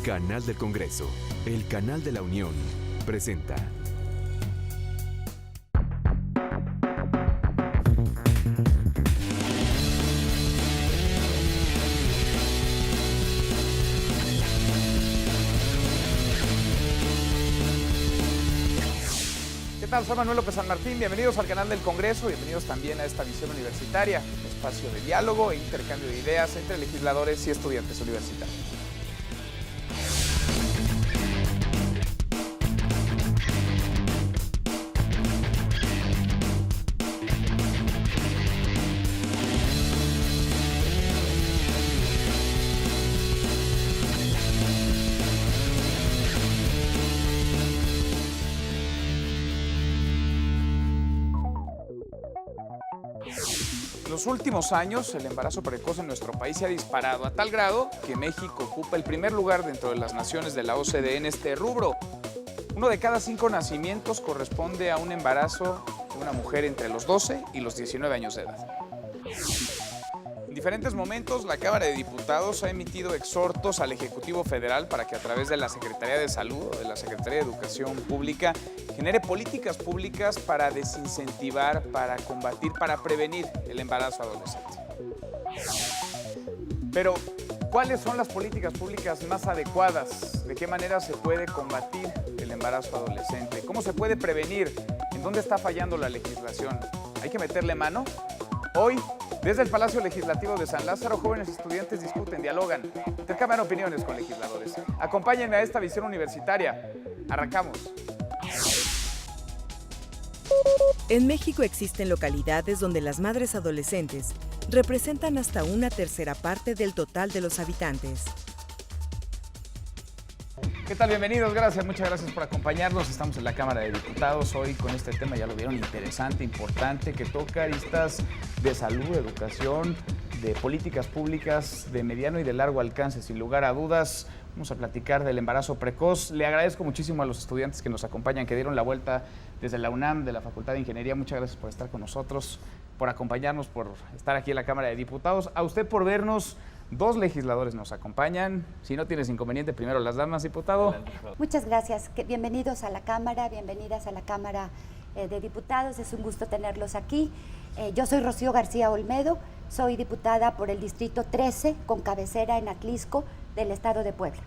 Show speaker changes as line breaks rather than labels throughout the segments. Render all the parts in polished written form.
Canal del Congreso, el canal de la Unión, presenta.
¿Qué tal? Soy Manuel López San Martín, bienvenidos al canal del Congreso, bienvenidos también a esta visión universitaria, un espacio de diálogo e intercambio de ideas entre legisladores y estudiantes universitarios. En los últimos años, el embarazo precoz en nuestro país se ha disparado a tal grado que México ocupa el primer lugar dentro de las naciones de la OCDE en este rubro. 1 de cada 5 nacimientos corresponde a un embarazo de una mujer entre los 12 y los 19 años de edad. En diferentes momentos, la Cámara de Diputados ha emitido exhortos al Ejecutivo Federal para que a través de la Secretaría de Salud o de la Secretaría de Educación Pública genere políticas públicas para desincentivar, para combatir, para prevenir el embarazo adolescente. Pero, ¿cuáles son las políticas públicas más adecuadas? ¿De qué manera se puede combatir el embarazo adolescente? ¿Cómo se puede prevenir? ¿En dónde está fallando la legislación? ¿Hay que meterle mano? Hoy, desde el Palacio Legislativo de San Lázaro, jóvenes estudiantes discuten, dialogan, intercambian opiniones con legisladores. Acompáñenme a esta visión universitaria. Arrancamos.
En México existen localidades donde las madres adolescentes representan hasta 1/3 parte del total de los habitantes.
¿Qué tal? Bienvenidos, gracias, muchas gracias por acompañarnos. Estamos en la Cámara de Diputados hoy con este tema, ya lo vieron, interesante, importante, que toca aristas de salud, de educación, de políticas públicas de mediano y de largo alcance, sin lugar a dudas. Vamos a platicar del embarazo precoz. Le agradezco muchísimo a los estudiantes que nos acompañan, que dieron la vuelta desde la UNAM, de la Facultad de Ingeniería. Muchas gracias por estar con nosotros, por acompañarnos, por estar aquí en la Cámara de Diputados. A usted por vernos. 2 legisladores nos acompañan. Si no tienes inconveniente, primero las damas, diputado.
Muchas gracias. Bienvenidos a la Cámara, bienvenidas a la Cámara de Diputados. Es un gusto tenerlos aquí. Yo soy Rocío García Olmedo, soy diputada por el Distrito 13, con cabecera en Atlisco, del Estado de Puebla.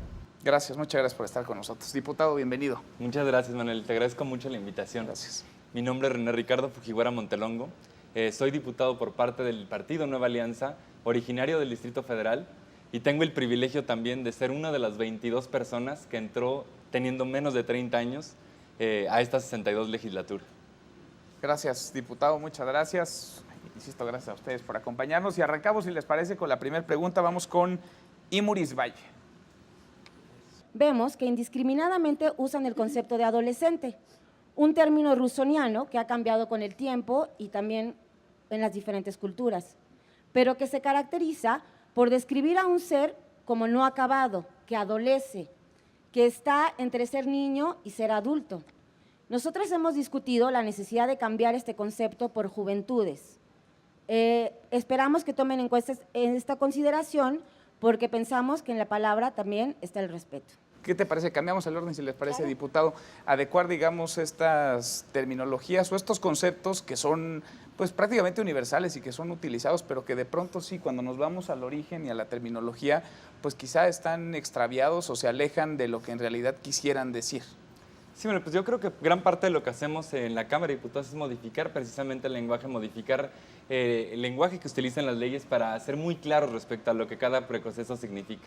Gracias, muchas gracias por estar con nosotros. Diputado, bienvenido.
Muchas gracias, Manuel. Te agradezco mucho la invitación.
Gracias.
Mi nombre es René Ricardo Fujiwara Montelongo. Soy diputado por parte del Partido Nueva Alianza, originario del Distrito Federal, y tengo el privilegio también de ser una de las 22 personas que entró teniendo menos de 30 años a esta 62 legislatura.
Gracias, diputado, muchas gracias. Insisto, gracias a ustedes por acompañarnos. Y arrancamos, si les parece, con la primera pregunta. Vamos con Imuris Valle.
Vemos que indiscriminadamente usan el concepto de adolescente, un término rusoniano que ha cambiado con el tiempo y también en las diferentes culturas, pero que se caracteriza por describir a un ser como no acabado, que adolece, que está entre ser niño y ser adulto. Nosotros hemos discutido la necesidad de cambiar este concepto por juventudes. Esperamos que tomen en esta consideración porque pensamos que en la palabra también está el respeto.
¿Qué te parece? Cambiamos el orden, si les parece,
Claro.
diputado. Adecuar, digamos, estas terminologías o estos conceptos que son pues prácticamente universales y que son utilizados, pero que de pronto sí, cuando nos vamos al origen y a la terminología, pues quizá están extraviados o se alejan de lo que en realidad quisieran decir.
Sí, bueno, pues yo creo que gran parte de lo que hacemos en la Cámara de Diputados es modificar precisamente el lenguaje, modificar el lenguaje que utilizan las leyes para ser muy claros respecto a lo que cada proceso significa.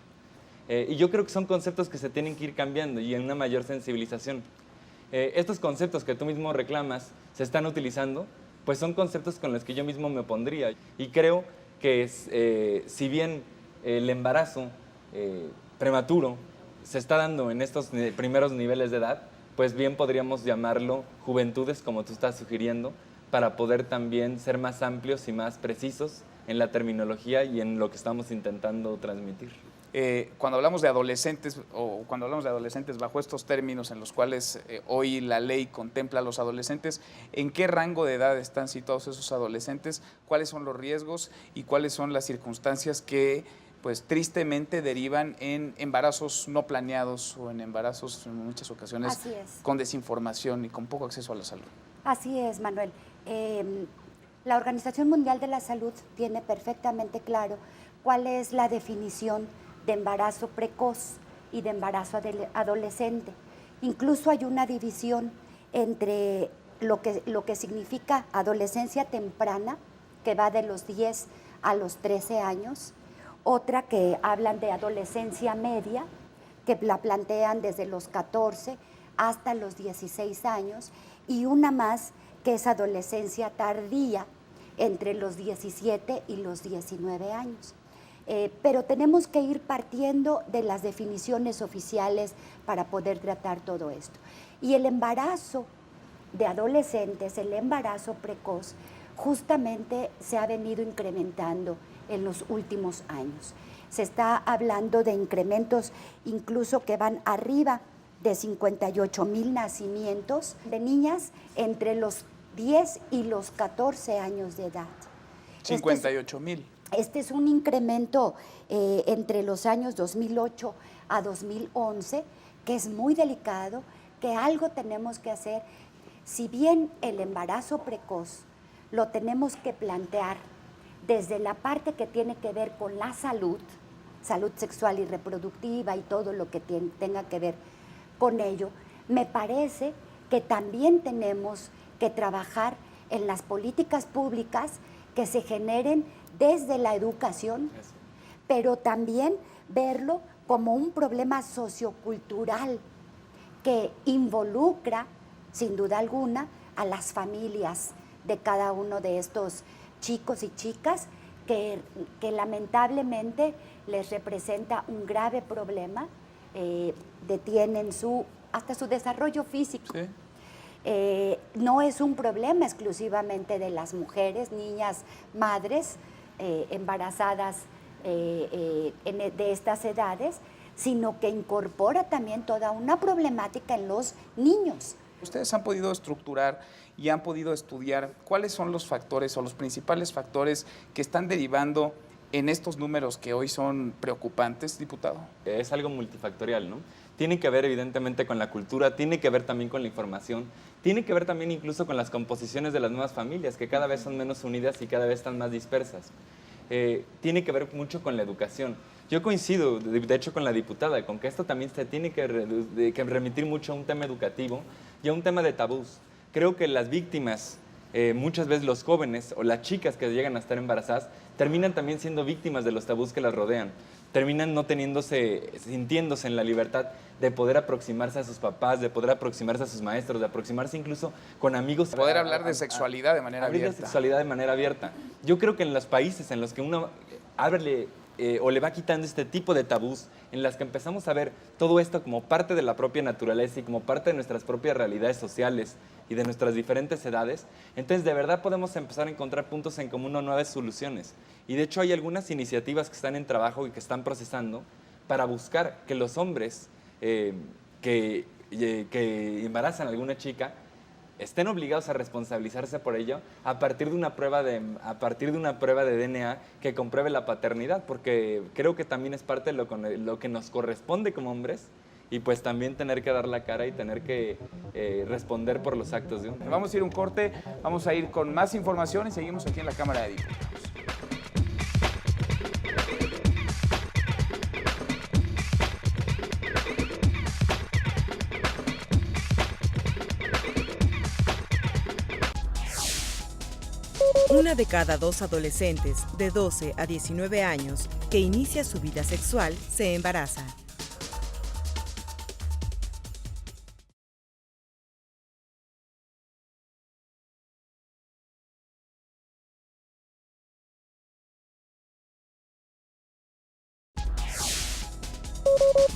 Y yo creo que son conceptos que se tienen que ir cambiando y en una mayor sensibilización. Estos conceptos que tú mismo reclamas se están utilizando, pues son conceptos con los que yo mismo me opondría. Y creo que si bien el embarazo prematuro se está dando en estos primeros niveles de edad, pues bien podríamos llamarlo juventudes, como tú estás sugiriendo, para poder también ser más amplios y más precisos en la terminología y en lo que estamos intentando transmitir.
Cuando hablamos de adolescentes o cuando hablamos de adolescentes bajo estos términos en los cuales hoy la ley contempla a los adolescentes, ¿en qué rango de edad están situados esos adolescentes? ¿Cuáles son los riesgos y cuáles son las circunstancias que pues tristemente derivan en embarazos no planeados o en embarazos en muchas ocasiones
Así es.
con desinformación y con poco acceso a la salud.
Así es, Manuel. La Organización Mundial de la Salud tiene perfectamente claro cuál es la definición de embarazo precoz y de embarazo adolescente. Incluso hay una división entre lo que significa adolescencia temprana, que va de los 10 a los 13 años, otra que hablan de adolescencia media, que la plantean desde los 14 hasta los 16 años, y una más que es adolescencia tardía, entre los 17 y los 19 años. Pero tenemos que ir partiendo de las definiciones oficiales para poder tratar todo esto. Y el embarazo de adolescentes, el embarazo precoz, justamente se ha venido incrementando en los últimos años. Se está hablando de incrementos incluso que van arriba de 58,000 nacimientos de niñas entre los 10 y los 14 años de edad.
58,000.
Este es un incremento entre los años 2008 a 2011, que es muy delicado, que algo tenemos que hacer. Si bien el embarazo precoz lo tenemos que plantear desde la parte que tiene que ver con la salud sexual y reproductiva y todo lo que tenga que ver con ello, me parece que también tenemos que trabajar en las políticas públicas que se generen desde la educación, pero también verlo como un problema sociocultural que involucra, sin duda alguna, a las familias de cada uno de estos chicos y chicas que lamentablemente les representa un grave problema, detienen hasta su desarrollo físico.
Sí.
No es un problema exclusivamente de las mujeres, niñas, madres embarazadas de estas edades, sino que incorpora también toda una problemática en los niños.
Ustedes han podido estructurar y han podido estudiar cuáles son los factores o los principales factores que están derivando en estos números que hoy son preocupantes, diputado.
Es algo multifactorial, ¿no? Tiene que ver evidentemente con la cultura, tiene que ver también con la información, tiene que ver también incluso con las composiciones de las nuevas familias, que cada vez son menos unidas y cada vez están más dispersas. Tiene que ver mucho con la educación. Yo coincido, de hecho, con la diputada, con que esto también se tiene que remitir mucho a un tema educativo y a un tema de tabús. Creo que las víctimas, muchas veces los jóvenes o las chicas que llegan a estar embarazadas, terminan también siendo víctimas de los tabús que las rodean. Terminan no sintiéndose en la libertad de poder aproximarse a sus papás, de poder aproximarse a sus maestros, de aproximarse incluso con amigos.
Poder hablar de sexualidad de manera abierta.
Hablar de sexualidad de manera abierta. Yo creo que en los países en los que uno o le va quitando este tipo de tabús, en las que empezamos a ver todo esto como parte de la propia naturaleza y como parte de nuestras propias realidades sociales y de nuestras diferentes edades, entonces de verdad podemos empezar a encontrar puntos en común o nuevas soluciones. Y de hecho hay algunas iniciativas que están en trabajo y que están procesando para buscar que los hombres que embarazan a alguna chica estén obligados a responsabilizarse por ello a partir de una prueba de DNA que compruebe la paternidad, porque creo que también es parte de lo que nos corresponde como hombres, y pues también tener que dar la cara y tener que responder por los actos de uno.
Vamos a ir a un corte, vamos a ir con más información y seguimos aquí en la Cámara de Diputados.
Una de cada 2 adolescentes de 12 a 19 años que inicia su vida sexual se embaraza.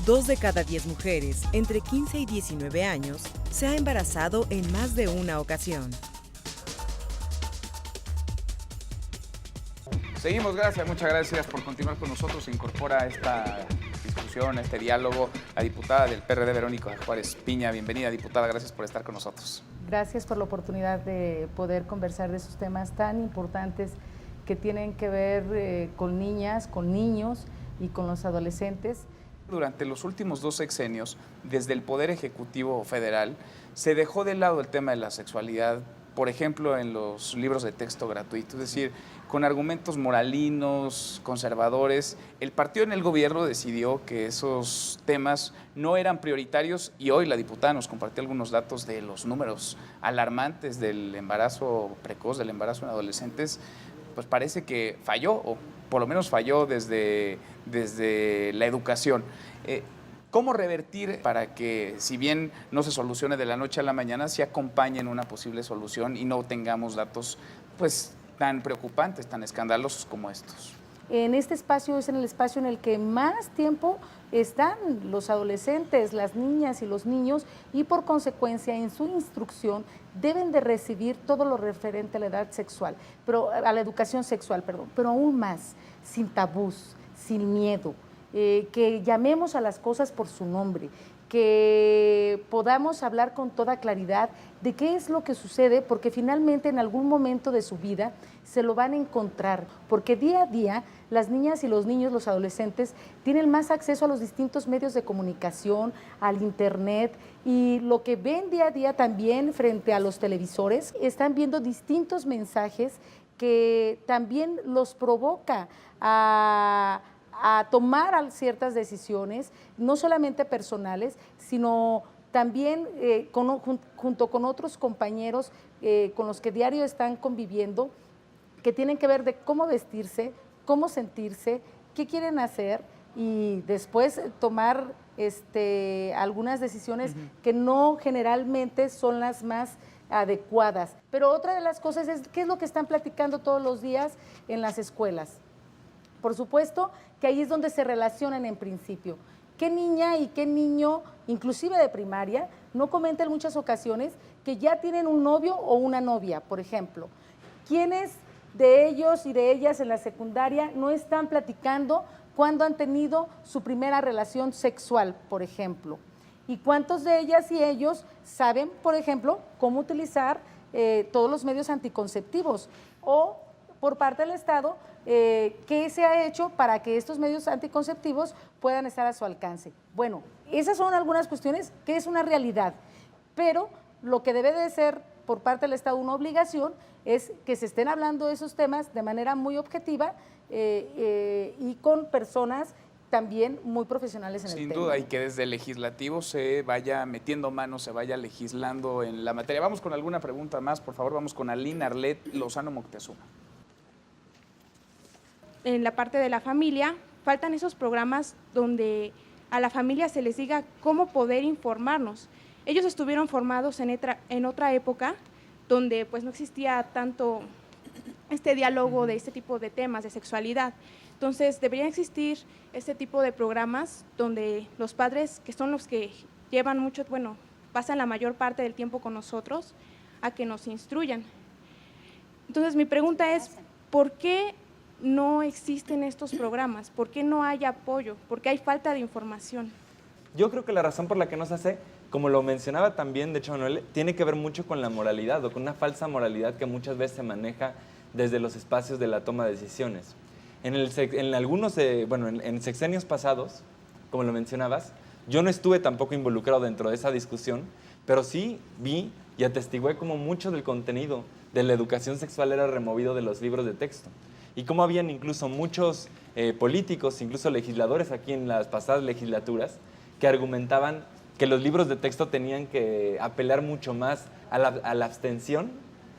Dos de cada 10 mujeres entre 15 y 19 años se ha embarazado en más de una ocasión.
Seguimos, muchas gracias por continuar con nosotros. Se incorpora a esta discusión, a este diálogo, la diputada del PRD, Verónica Juárez Piña. Bienvenida, diputada, gracias por estar con nosotros.
Gracias por la oportunidad de poder conversar de esos temas tan importantes que tienen que ver con niñas, con niños, y con los adolescentes.
Durante los últimos 2 sexenios, desde el Poder Ejecutivo Federal, se dejó de lado el tema de la sexualidad, por ejemplo, en los libros de texto gratuito, es decir, con argumentos moralinos, conservadores. El partido en el gobierno decidió que esos temas no eran prioritarios y hoy la diputada nos compartió algunos datos de los números alarmantes del embarazo precoz, del embarazo en adolescentes. Pues parece que falló, o por lo menos falló desde la educación. ¿Cómo revertir para que, si bien no se solucione de la noche a la mañana, se acompañe en una posible solución y no tengamos datos pues tan preocupantes, tan escandalosos como estos?
En este espacio es en el espacio en el que más tiempo están los adolescentes, las niñas y los niños, y por consecuencia en su instrucción deben de recibir todo lo referente a la edad sexual, a la educación sexual, pero aún más, sin tabús, sin miedo, que llamemos a las cosas por su nombre, que podamos hablar con toda claridad de qué es lo que sucede, porque finalmente en algún momento de su vida se lo van a encontrar, porque día a día las niñas y los niños, los adolescentes, tienen más acceso a los distintos medios de comunicación, al internet, y lo que ven día a día también frente a los televisores, están viendo distintos mensajes que también los provoca a tomar ciertas decisiones, no solamente personales, sino también junto con otros compañeros con los que diario están conviviendo, que tienen que ver de cómo vestirse, cómo sentirse, qué quieren hacer, y después tomar algunas decisiones que no generalmente son las más adecuadas. Pero otra de las cosas es qué es lo que están platicando todos los días en las escuelas. Por supuesto que ahí es donde se relacionan en principio. ¿Qué niña y qué niño, inclusive de primaria, no comenta en muchas ocasiones que ya tienen un novio o una novia, por ejemplo? ¿Quiénes de ellos y de ellas en la secundaria no están platicando cuándo han tenido su primera relación sexual, por ejemplo? ¿Y cuántos de ellas y ellos saben, por ejemplo, cómo utilizar todos los medios anticonceptivos? O, por parte del Estado, ¿qué se ha hecho para que estos medios anticonceptivos puedan estar a su alcance? Bueno, esas son algunas cuestiones que es una realidad, pero lo que debe de ser por parte del Estado una obligación es que se estén hablando de esos temas de manera muy objetiva y con personas también muy profesionales en el tema.
Sin duda, y que desde el legislativo se vaya metiendo mano, se vaya legislando en la materia. Vamos con alguna pregunta más, por favor, vamos con Aline Arlet Lozano Moctezuma.
En la parte de la familia, faltan esos programas donde a la familia se les diga cómo poder informarnos. Ellos estuvieron formados en otra época donde pues no existía tanto este diálogo de este tipo de temas de sexualidad. Entonces debería existir este tipo de programas donde los padres, que son los que llevan mucho, pasan la mayor parte del tiempo con nosotros, a que nos instruyan. Entonces mi pregunta es, ¿por qué no existen estos programas? ¿Por qué no hay apoyo? ¿Por qué hay falta de información?
Yo creo que la razón por la que no se hace, como lo mencionaba también, de hecho, Manuel, tiene que ver mucho con la moralidad o con una falsa moralidad que muchas veces se maneja desde los espacios de la toma de decisiones. En sexenios pasados, como lo mencionabas, yo no estuve tampoco involucrado dentro de esa discusión, pero sí vi y atestigué cómo mucho del contenido de la educación sexual era removido de los libros de texto. Y cómo habían incluso muchos políticos, incluso legisladores aquí en las pasadas legislaturas, que argumentaban que los libros de texto tenían que apelar mucho más a la abstención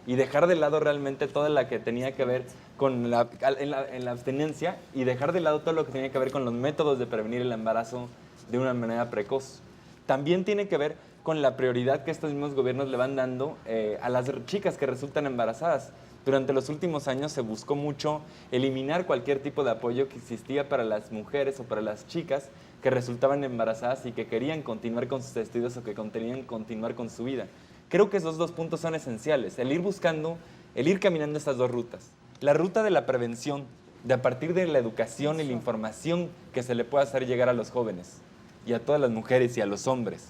y dejar de lado realmente toda la que tenía que ver con en la abstinencia, y dejar de lado todo lo que tenía que ver con los métodos de prevenir el embarazo de una manera precoz. También tiene que ver con la prioridad que estos mismos gobiernos le van dando a las chicas que resultan embarazadas. Durante los últimos años se buscó mucho eliminar cualquier tipo de apoyo que existía para las mujeres o para las chicas que resultaban embarazadas y que querían continuar con sus estudios o que querían continuar con su vida. Creo que esos dos puntos son esenciales, el ir caminando estas dos rutas. La ruta de la prevención, de a partir de la educación y la información que se le pueda hacer llegar a los jóvenes y a todas las mujeres y a los hombres.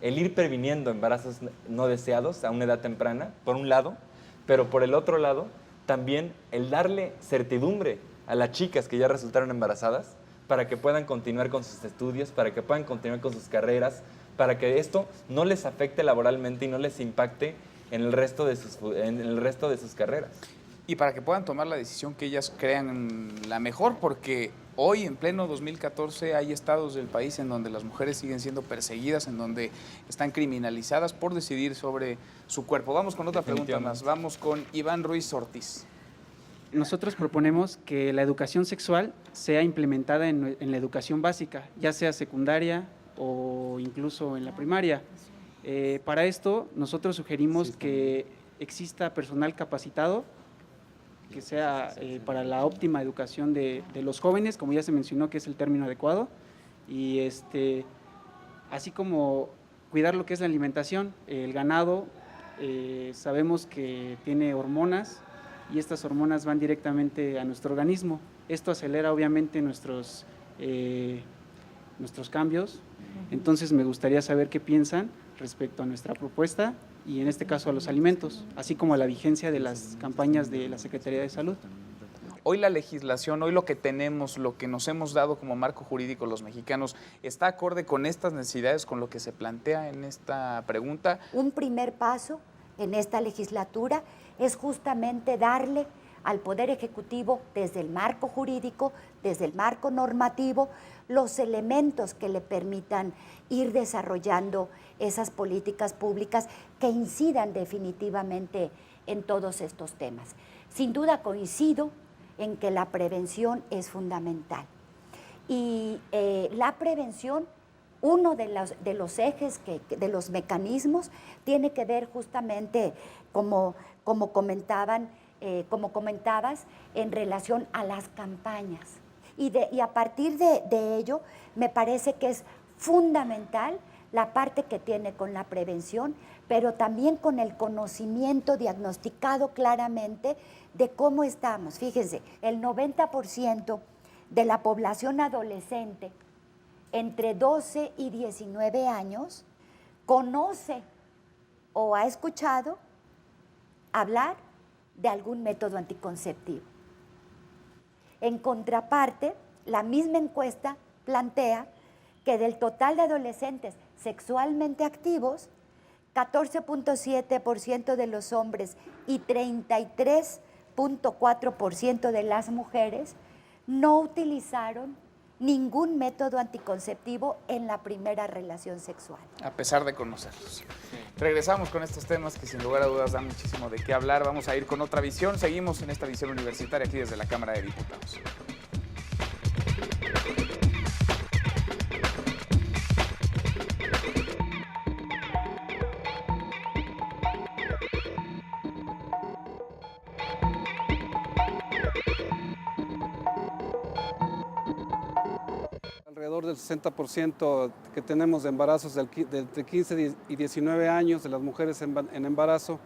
El ir previniendo embarazos no deseados a una edad temprana, por un lado, pero por el otro lado, también el darle certidumbre a las chicas que ya resultaron embarazadas para que puedan continuar con sus estudios, para que puedan continuar con sus carreras, para que esto no les afecte laboralmente y no les impacte en el resto de sus carreras.
Y para que puedan tomar la decisión que ellas crean la mejor, porque hoy, en pleno 2014, hay estados del país en donde las mujeres siguen siendo perseguidas, en donde están criminalizadas por decidir sobre su cuerpo. Vamos con otra pregunta más. Vamos con Iván Ruiz Ortiz.
Nosotros proponemos que la educación sexual sea implementada en la educación básica, ya sea secundaria o incluso en la primaria. Para esto, nosotros sugerimos que exista personal capacitado, que sea para la óptima educación de los jóvenes, como ya se mencionó que es el término adecuado, y así como cuidar lo que es la alimentación. El ganado sabemos que tiene hormonas y estas hormonas van directamente a nuestro organismo. Esto acelera obviamente nuestros cambios, entonces me gustaría saber qué piensan respecto a nuestra propuesta y en este caso a los alimentos, así como a la vigencia de las campañas de la Secretaría de Salud.
Hoy la legislación, hoy lo que tenemos, lo que nos hemos dado como marco jurídico los mexicanos, ¿está acorde con estas necesidades, con lo que se plantea en esta pregunta?
Un primer paso en esta legislatura es justamente darle al Poder Ejecutivo, desde el marco jurídico, desde el marco normativo, los elementos que le permitan ir desarrollando esas políticas públicas que incidan definitivamente en todos estos temas. Sin duda coincido en que la prevención es fundamental. Y la prevención, uno de los ejes, de los mecanismos, tiene que ver justamente, como comentabas, en relación a las campañas. Y a partir de ello, me parece que es fundamental la parte que tiene con la prevención, pero también con el conocimiento diagnosticado claramente de cómo estamos. Fíjense, el 90% de la población adolescente entre 12 y 19 años conoce o ha escuchado hablar de algún método anticonceptivo. En contraparte, la misma encuesta plantea que del total de adolescentes sexualmente activos, 14.7% de los hombres y 33.4% de las mujeres no utilizaron ningún método anticonceptivo en la primera relación sexual.
A pesar de conocerlos. Regresamos con estos temas que sin lugar a dudas dan muchísimo de qué hablar. Vamos a ir con otra visión. Seguimos en esta visión universitaria aquí desde la Cámara de Diputados.
Alrededor del 60% que tenemos de embarazos de entre 15 y 19 años de las mujeres en embarazo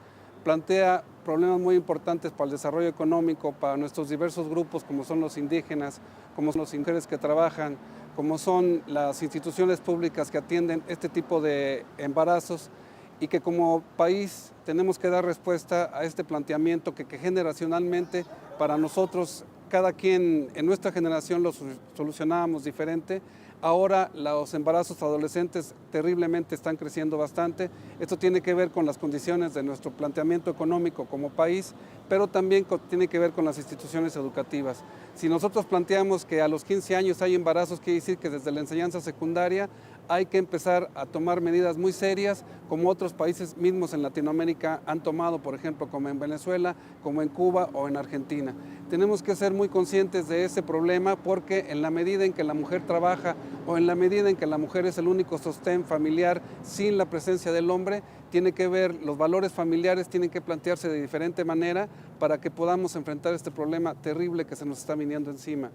plantea problemas muy importantes para el desarrollo económico, para nuestros diversos grupos como son los indígenas, como son las mujeres que trabajan, como son las instituciones públicas que atienden este tipo de embarazos y que como país tenemos que dar respuesta a este planteamiento que generacionalmente para nosotros cada quien en nuestra generación lo solucionábamos diferente. Ahora los embarazos adolescentes terriblemente están creciendo bastante. Esto tiene que ver con las condiciones de nuestro planteamiento económico como país, pero también tiene que ver con las instituciones educativas. Si nosotros planteamos que a los 15 años hay embarazos, quiere decir que desde la enseñanza secundaria hay que empezar a tomar medidas muy serias, como otros países mismos en Latinoamérica han tomado, por ejemplo, como en Venezuela, como en Cuba o en Argentina. Tenemos que ser muy conscientes de ese problema porque en la medida en que la mujer trabaja o en la medida en que la mujer es el único sostén familiar sin la presencia del hombre, tiene que ver, los valores familiares tienen que plantearse de diferente manera para que podamos enfrentar este problema terrible que se nos está viniendo encima.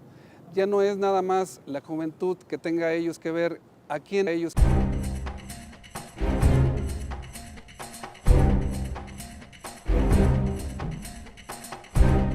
Ya no es nada más la juventud que tenga ellos que ver a quién ellos